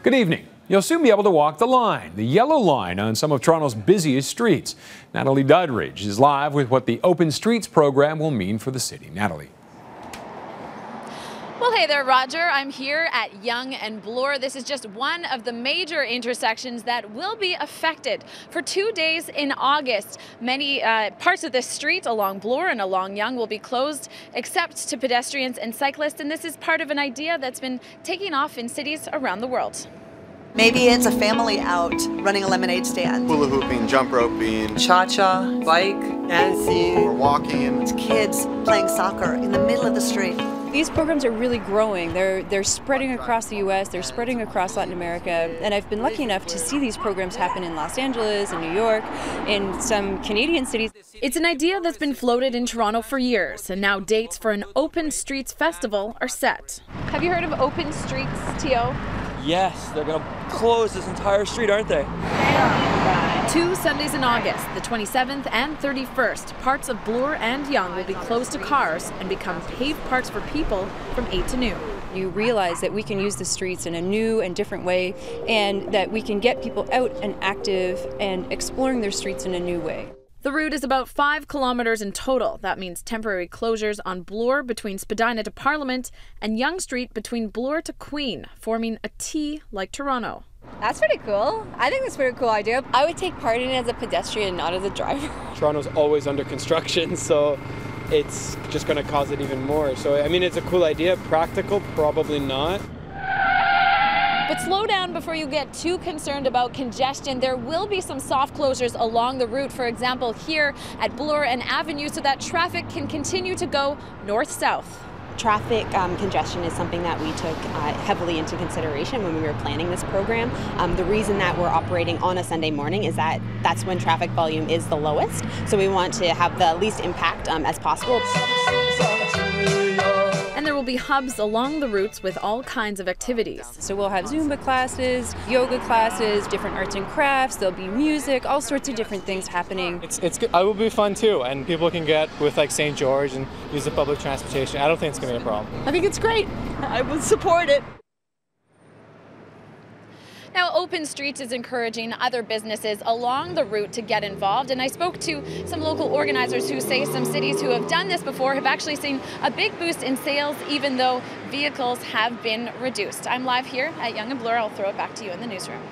Good evening. You'll soon be able to walk the line, the yellow line on some of Toronto's busiest streets. Natalie Doddridge is live with what the Open Streets program will mean for the city. Natalie. Well, hey there, Roger. I'm here at Yonge and Bloor. This is just one of the major intersections that will be affected for 2 days in August. Many parts of the street along Bloor and along Yonge will be closed except to pedestrians and cyclists, and this is part of an idea that's been taking off in cities around the world. Maybe it's a family out running a lemonade stand. Hula hooping, jump roping, Cha-cha, bike, dancing, or walking. It's kids playing soccer in the middle of the street. These programs are really growing. They're spreading across the U.S., they're spreading across Latin America, and I've been lucky enough to see these programs happen in Los Angeles, in New York, in some Canadian cities. It's an idea that's been floated in Toronto for years, and now dates for an Open Streets festival are set. Have you heard of Open Streets, T.O.? Yes, they're going to close this entire street, aren't they? 2 Sundays in August, the 27th and 31st, parts of Bloor and Yonge will be closed to cars and become paved parts for people from 8 to noon. You realize that we can use the streets in a new and different way, and that we can get people out and active and exploring their streets in a new way. The route is about 5 kilometers in total. That means temporary closures on Bloor between Spadina to Parliament and Yonge Street between Bloor to Queen, forming a T like Toronto. That's pretty cool. I think that's a pretty cool idea. I would take part in it as a pedestrian, not as a driver. Toronto's always under construction, so it's just going to cause it even more. So, I mean, it's a cool idea. Practical, probably not. But slow down before you get too concerned about congestion. There will be some soft closures along the route, for example, here at Bloor and Avenue, so that traffic can continue to go north-south. Traffic congestion is something that we took heavily into consideration when we were planning this program. The reason that we're operating on a Sunday morning is that that's when traffic volume is the lowest. So we want to have the least impact as possible. And there will be hubs along the routes with all kinds of activities. So we'll have Zumba classes, yoga classes, different arts and crafts, there'll be music, all sorts of different things happening. It's good. It will be fun too, and people can get with like St. George and use the public transportation. I don't think it's going to be a problem. I think it's great. I would support it. Now, Open Streets is encouraging other businesses along the route to get involved, and I spoke to some local organizers who say some cities who have done this before have actually seen a big boost in sales, even though vehicles have been reduced. I'm live here at Yonge and Bloor. I'll throw it back to you in the newsroom.